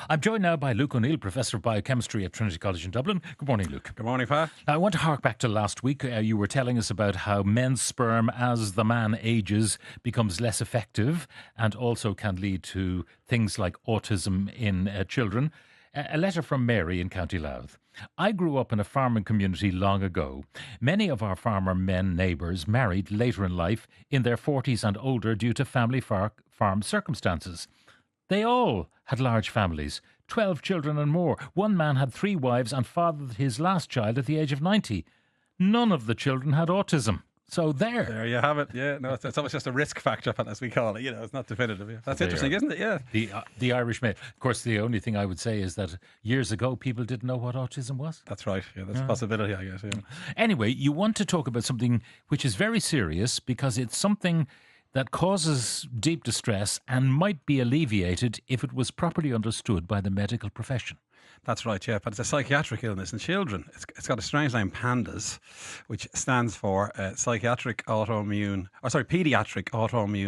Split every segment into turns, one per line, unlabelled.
I'm joined now by Luke O'Neill, Professor of Biochemistry at Trinity College in Dublin. Good morning, Luke.
Good morning, Pat.
I want to hark back to last week. You were telling us about how men's sperm, as the man ages, becomes less effective and also can lead to things like autism in children. A letter from Mary in County Louth. I grew up in a farming community long ago. Many of our farmer men neighbours married later in life, in their 40s and older, due to family farm circumstances. They all had large families, 12 children and more. One man had 3 wives and fathered his last child at the age of 90. None of the children had autism. So there
you have it. Yeah, no, it's almost just a risk factor, as we call it. You know, it's not definitive. Yeah. That's interesting, isn't it? Yeah.
The Irish mate. Of course, the only thing I would say is that years ago, people didn't know what autism was.
That's right. Yeah, that's a possibility, I guess. Yeah.
Anyway, you want to talk about something which is very serious because it's something that causes deep distress and might be alleviated if it was properly understood by the medical profession.
That's right, yeah. But it's a psychiatric illness in children. It's got a strange name, PANDAS, which stands for Paediatric Autoimmune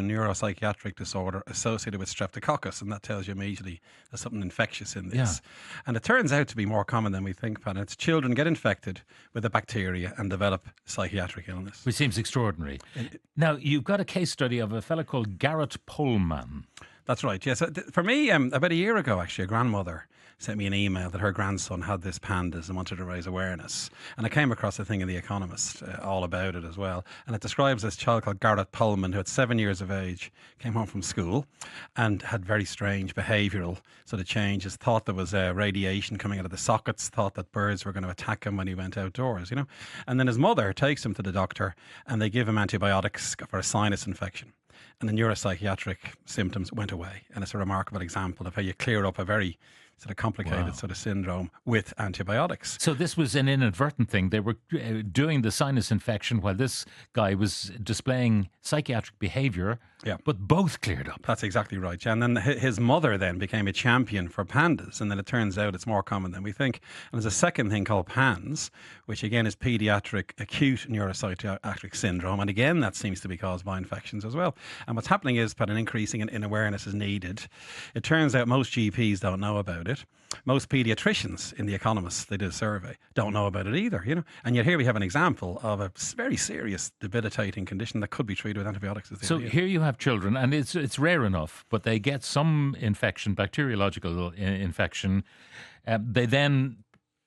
Neuropsychiatric Disorder associated with Streptococcus. And that tells you immediately there's something infectious in this. Yeah. And it turns out to be more common than we think, Pat. It's children get infected with a bacteria and develop psychiatric illness.
Which seems extraordinary. Now, you've got a case study of a fellow called Garrett Parkinson.
That's right, yes. For me, about a year ago, actually, a grandmother sent me an email that her grandson had this PANDAS and wanted to raise awareness. And I came across a thing in The Economist all about it as well. And it describes this child called Garrett Parkinson, who at 7 years of age came home from school and had very strange behavioural sort of changes, thought there was radiation coming out of the sockets, thought that birds were going to attack him when he went outdoors, you know. And then his mother takes him to the doctor and they give him antibiotics for a sinus infection. And the neuropsychiatric symptoms went away. And it's a remarkable example of how you clear up a very sort of complicated sort of syndrome with antibiotics.
So this was an inadvertent thing. They were doing the sinus infection while this guy was displaying psychiatric behaviour, but both cleared up.
That's exactly right. And then his mother then became a champion for PANDAS, and then it turns out it's more common than we think. And there's a second thing called PANS, which again is Paediatric Acute Neuropsychiatric Syndrome, and again that seems to be caused by infections as well. And what's happening is that an increasing in awareness is needed. It turns out most GPs don't know about it. Most paediatricians in The Economist, they did a survey, don't know about it either, you know. And yet here we have an example of a very serious debilitating condition that could be treated with antibiotics.
So here you have children, and it's rare enough, but they get some infection, bacteriological infection. They then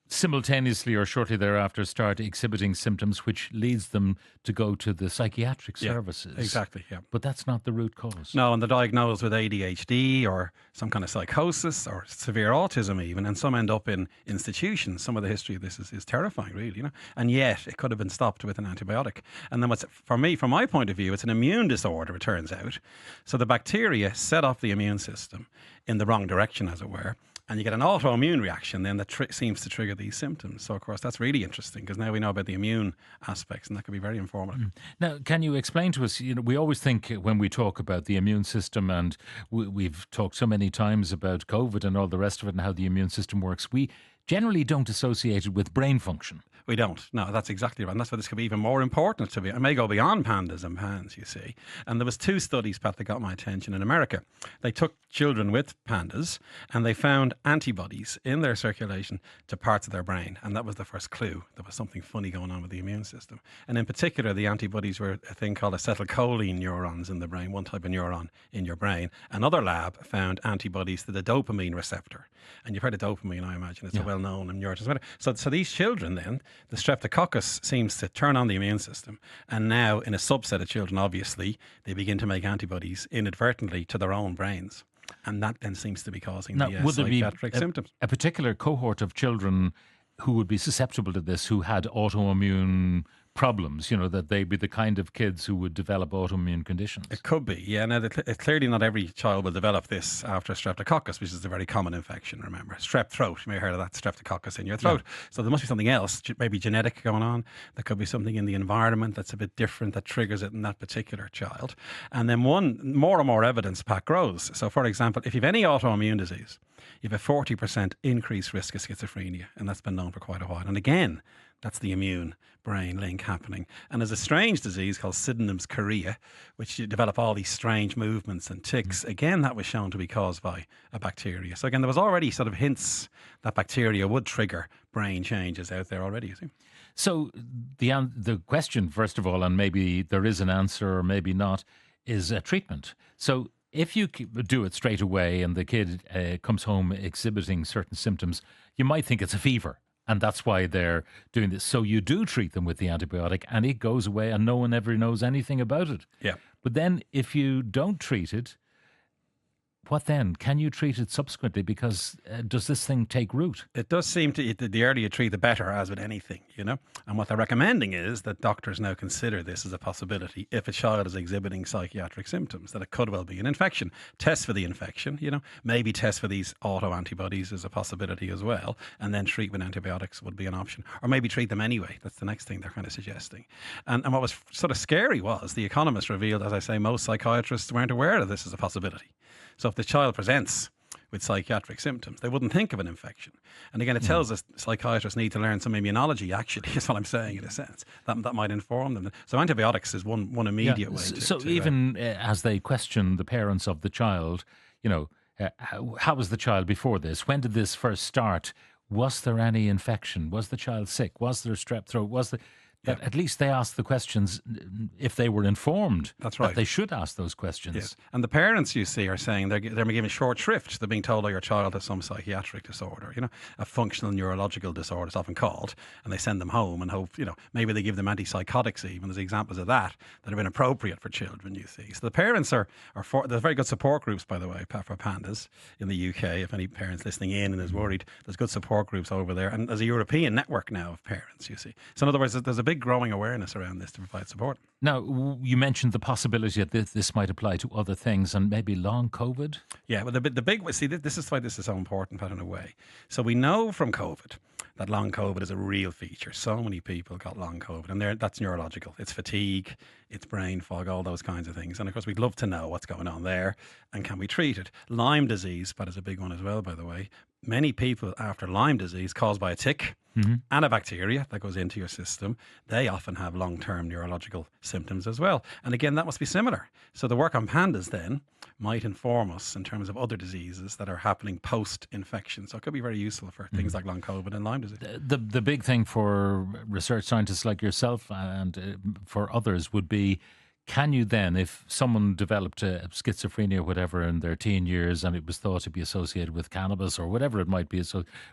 simultaneously or shortly thereafter start exhibiting symptoms which leads them to go to the psychiatric services.
Exactly, yeah.
But that's not the root cause.
No, and they're diagnosed with ADHD or some kind of psychosis or severe autism even, and some end up in institutions. Some of the history of this is terrifying, really, you know. And yet it could have been stopped with an antibiotic. And then from my point of view, it's an immune disorder, it turns out. So the bacteria set off the immune system in the wrong direction, as it were. And you get an autoimmune reaction then that seems to trigger these symptoms. So, of course, that's really interesting because now we know about the immune aspects and that could be very informative.
Now, can you explain to us, you know, we always think when we talk about the immune system, and we've talked so many times about COVID and all the rest of it and how the immune system works, we generally don't associate it with brain function.
We don't. No, that's exactly right. And that's why this could be even more important to me. It may go beyond PANDAS and PANS, you see. And there was 2 studies, Pat, that got my attention in America. They took children with PANDAS and they found antibodies in their circulation to parts of their brain. And that was the first clue. There was something funny going on with the immune system. And in particular, the antibodies were a thing called acetylcholine neurons in the brain, one type of neuron in your brain. Another lab found antibodies to the dopamine receptor. And you've heard of dopamine, I imagine. It's a well-known neurotransmitter. So these children then, the Streptococcus seems to turn on the immune system. And now, in a subset of children, obviously, they begin to make antibodies inadvertently to their own brains. And that then seems to be causing the psychiatric symptoms.
A particular cohort of children who would be susceptible to this, who had autoimmune problems, you know, that they'd be the kind of kids who would develop autoimmune conditions?
It could be, yeah. Now, clearly not every child will develop this after Streptococcus, which is a very common infection, remember. Strep throat, you may have heard of that, Streptococcus in your throat. Yeah. So there must be something else, maybe genetic going on. There could be something in the environment that's a bit different that triggers it in that particular child. And then more and more evidence, Pat, grows. So, for example, if you have any autoimmune disease, you have a 40% increased risk of schizophrenia, and that's been known for quite a while. And again, That's the immune brain link happening. And there's a strange disease called Sydenham's chorea, which you develop all these strange movements and tics. Again, that was shown to be caused by a bacteria. So again, there was already sort of hints that bacteria would trigger brain changes out there already, you see.
So the question, first of all, and maybe there is an answer or maybe not, is treatment. So if you do it straight away and the kid comes home exhibiting certain symptoms, you might think it's a fever. And that's why they're doing this. So you do treat them with the antibiotic and it goes away and no one ever knows anything about it.
Yeah.
But then if you don't treat it, what then? Can you treat it subsequently? Because does this thing take root?
It does seem to, the earlier you treat, the better, as with anything, you know. And what they're recommending is that doctors now consider this as a possibility if a child is exhibiting psychiatric symptoms, that it could well be an infection. Test for the infection, you know, maybe test for these autoantibodies is a possibility as well, and then treat with antibiotics would be an option. Or maybe treat them anyway. That's the next thing they're kind of suggesting. And what was sort of scary was the Economist revealed, as I say, most psychiatrists weren't aware of this as a possibility. So if the child presents with psychiatric symptoms, they wouldn't think of an infection. And again, it tells us psychiatrists need to learn some immunology, actually, is what I'm saying in a sense. That might inform them. So antibiotics is one immediate way.
So even as they question the parents of the child, you know, how was the child before this? When did this first start? Was there any infection? Was the child sick? Was there strep throat? That at least they ask the questions if they were informed.
That's right.
That they should ask those questions.
Yes. And the parents, you see, are saying they're given short shrift. They're being told, oh, your child has some psychiatric disorder, you know, a functional neurological disorder, it's often called, and they send them home and hope, you know, maybe they give them antipsychotics even. There's examples of that have been appropriate for children, you see. So the parents there's very good support groups, by the way, for PANDAS in the UK. If any parents listening in and is worried, there's good support groups over there. And there's a European network now of parents, you see. So in other words, there's a big growing awareness around this to provide support.
Now, you mentioned the possibility that this might apply to other things and maybe long COVID.
Yeah, well, the big, see, this is why this is so important, Pat, in a way. So we know from COVID that long COVID is a real feature. So many people got long COVID, and that's neurological. It's fatigue, it's brain fog, all those kinds of things. And of course, we'd love to know what's going on there and can we treat it. Lyme disease, Pat, is a big one as well, by the way. Many people after Lyme disease caused by a tick and a bacteria that goes into your system, they often have long-term neurological symptoms as well. And again, that must be similar. So the work on PANDAS then might inform us in terms of other diseases that are happening post-infection. So it could be very useful for things like long COVID and Lyme disease.
The big thing for research scientists like yourself and for others would be, can you then, if someone developed a schizophrenia or whatever in their teen years and it was thought to be associated with cannabis or whatever it might be,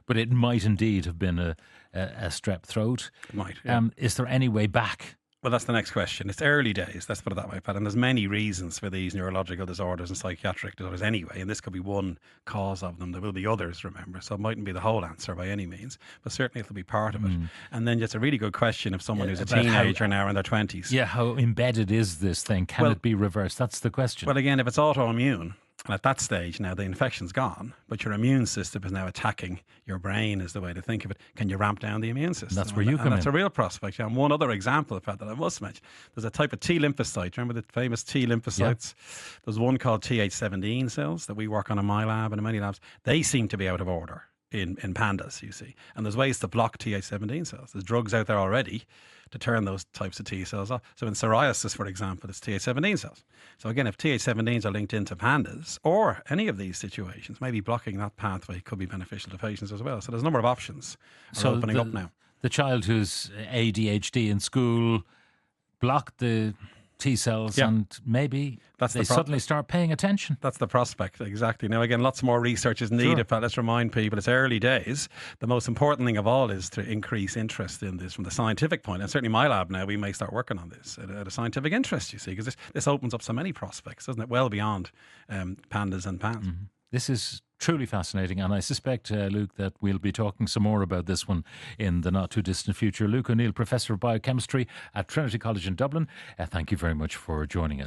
but it might indeed have been a strep throat.
It might, yeah.
Is there any way back?
Well, that's the next question. It's early days, let's put it that way, Pat. And there's many reasons for these neurological disorders and psychiatric disorders anyway. And this could be one cause of them. There will be others, remember. So it mightn't be the whole answer by any means, but certainly it'll be part of it. And then just a really good question of someone who's a teenager now in their 20s.
Yeah, how embedded is this thing? Can it be reversed? That's the question.
Well, again, if it's autoimmune, and at that stage now the infection's gone, but your immune system is now attacking your brain is the way to think of it. Can you ramp down the immune system?
That's where you come in.
That's a real prospect. And one other example of that I must mention, there's a type of T lymphocyte. Remember the famous T lymphocytes? Yeah. There's one called Th17 cells that we work on in my lab and in many labs. They seem to be out of order in PANDAS, you see. And there's ways to block Th17 cells. There's drugs out there already to turn those types of T cells off. So in psoriasis, for example, it's Th17 cells. So again, if Th17s are linked into PANDAS or any of these situations, maybe blocking that pathway could be beneficial to patients as well. So there's a number of options opening up now.
The child who's ADHD in school blocked the T cells and maybe they suddenly start paying attention.
That's the prospect, exactly. Now, again, lots more research is needed, but let's remind people it's early days. The most important thing of all is to increase interest in this from the scientific point. And certainly my lab now, we may start working on this at a scientific interest, you see, because this opens up so many prospects, doesn't it? Well beyond PANDAS and PANS.
This is truly fascinating, and I suspect, Luke, that we'll be talking some more about this one in the not-too-distant future. Luke O'Neill, Professor of Biochemistry at Trinity College in Dublin, thank you very much for joining us.